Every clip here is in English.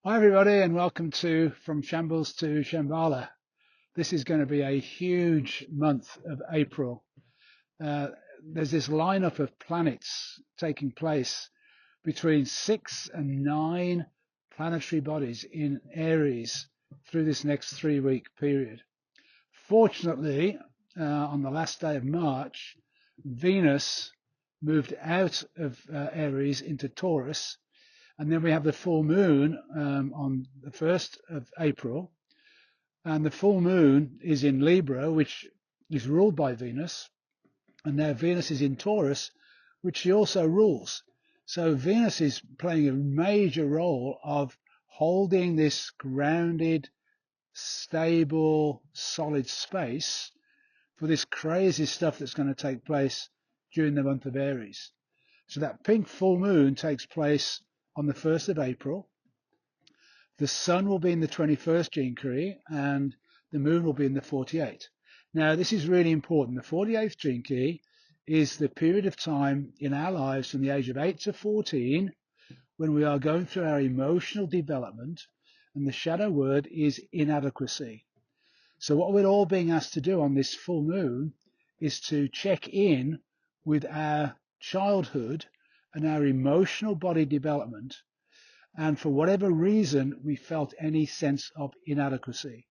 Hi everybody and welcome to From Shambles to Shambala. This is going to be a huge month of April. There's this lineup of planets taking place between 6 and 9 planetary bodies in Aries through this next 3-week period. Fortunately, on the last day of March, Venus moved out of Aries into Taurus. And then we have the full moon on the 1st of April. And the full moon is in Libra, which is ruled by Venus. And now Venus is in Taurus, which she also rules. So Venus is playing a major role of holding this grounded, stable, solid space for this crazy stuff that's going to take place during the month of Aries. So that pink full moon takes place on the 1st of April. The sun will be in the 21st gene key and the moon will be in the 48th. Now, this is really important. The 48th gene key is the period of time in our lives from the age of 8 to 14 when we are going through our emotional development, and the shadow word is inadequacy. So what we're all being asked to do on this full moon is to check in with our childhood and our emotional body development, and for whatever reason we felt any sense of inadequacy,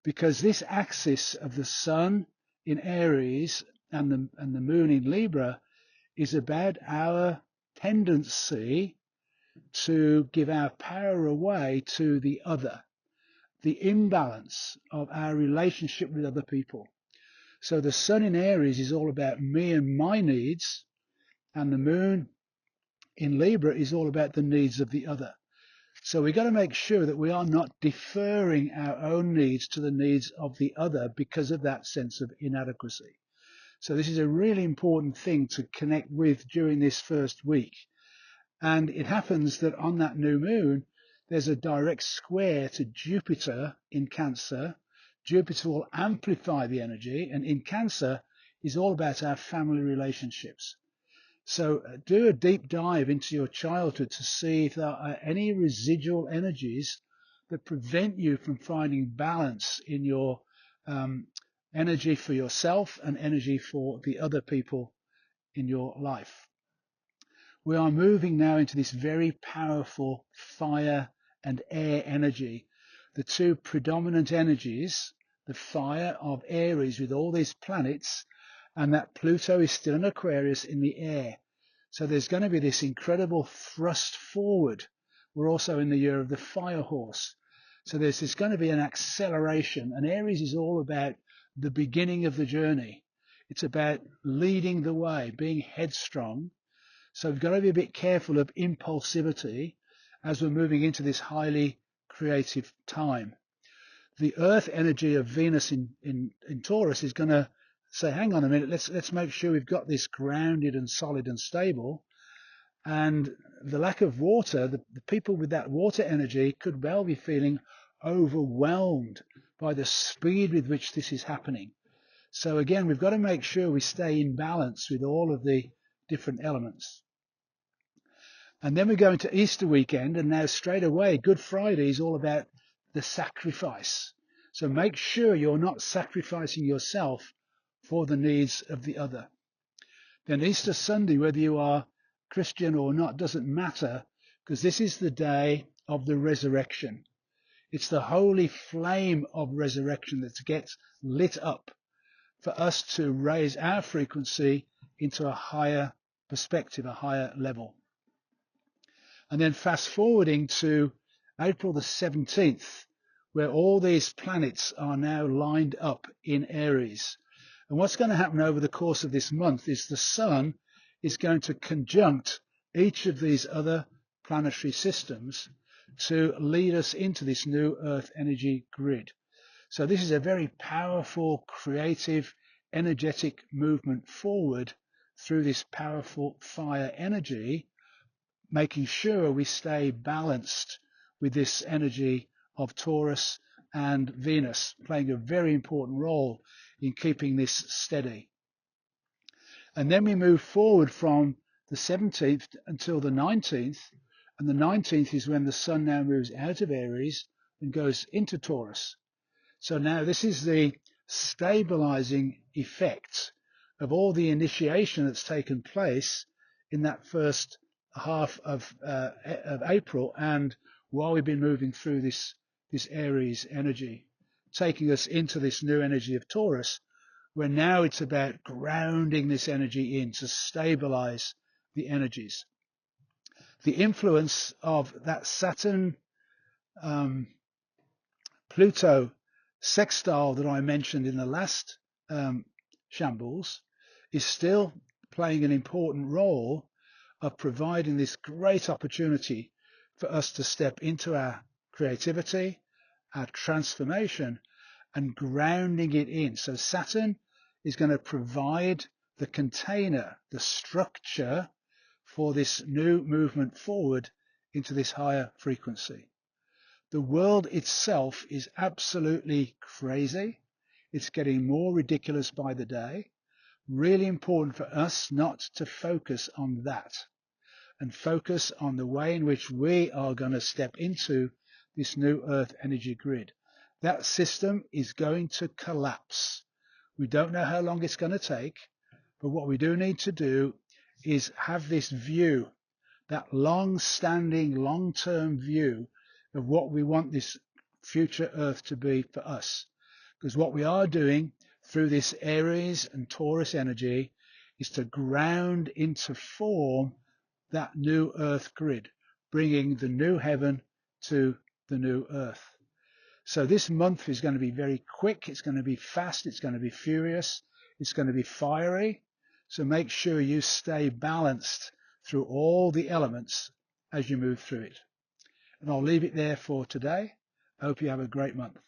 because this axis of the sun in Aries and the moon in Libra is about our tendency to give our power away to the other, the imbalance of our relationship with other people. So the sun in Aries is all about me and my needs, and the moon in Libra is all about the needs of the other. So we've got to make sure that we are not deferring our own needs to the needs of the other because of that sense of inadequacy. So this is a really important thing to connect with during this first week. And it happens that on that new moon, there's a direct square to Jupiter in Cancer. Jupiter will amplify the energy, and in Cancer is all about our family relationships. So do a deep dive into your childhood to see if there are any residual energies that prevent you from finding balance in your energy for yourself and energy for the other people in your life. We are moving now into this very powerful fire and air energy. The two predominant energies, the fire of Aries with all these planets, and that Pluto is still in Aquarius in the air. So there's going to be this incredible thrust forward. We're also in the year of the fire horse. So there's going to be an acceleration. And Aries is all about the beginning of the journey. It's about leading the way, being headstrong. So we've got to be a bit careful of impulsivity as we're moving into this highly creative time. The earth energy of Venus in Taurus is going to say, hang on a minute, let's make sure we've got this grounded and solid and stable. And the lack of water, the people with that water energy could well be feeling overwhelmed by the speed with which this is happening. So again, we've got to make sure we stay in balance with all of the different elements. And then we go into Easter weekend, and now straight away, Good Friday is all about the sacrifice. So make sure you're not sacrificing yourself for the needs of the other. Then Easter Sunday, whether you are Christian or not, doesn't matter, because this is the day of the resurrection. It's the holy flame of resurrection that gets lit up for us to raise our frequency into a higher perspective, a higher level. And then fast forwarding to April the 17th, where all these planets are now lined up in Aries. And what's going to happen over the course of this month is the sun is going to conjunct each of these other planetary systems to lead us into this new Earth energy grid. So this is a very powerful, creative, energetic movement forward through this powerful fire energy, making sure we stay balanced with this energy of Taurus and Venus, playing a very important role in keeping this steady. And then we move forward from the 17th until the 19th, And the 19th is when the sun now moves out of Aries and goes into Taurus. So now this is the stabilizing effect of all the initiation that's taken place in that first half of April, and while we've been moving through this Aries energy, taking us into this new energy of Taurus, where now it's about grounding this energy in to stabilize the energies. The influence of that Saturn Pluto sextile that I mentioned in the last Shambles is still playing an important role of providing this great opportunity for us to step into our creativity, our transformation, and grounding it in. So Saturn is going to provide the container, the structure for this new movement forward into this higher frequency. The world itself is absolutely crazy. It's getting more ridiculous by the day. Really important for us not to focus on that and focus on the way in which we are going to step into this new Earth energy grid. That system is going to collapse. We don't know how long it's going to take, but what we do need to do is have this view, that long-standing, long-term view of what we want this future Earth to be for us. Because what we are doing through this Aries and Taurus energy is to ground into form that new Earth grid, bringing the new heaven to the new Earth. So this month is going to be very quick, it's going to be fast, it's going to be furious, it's going to be fiery. So make sure you stay balanced through all the elements as you move through it. And I'll leave it there for today. I hope you have a great month.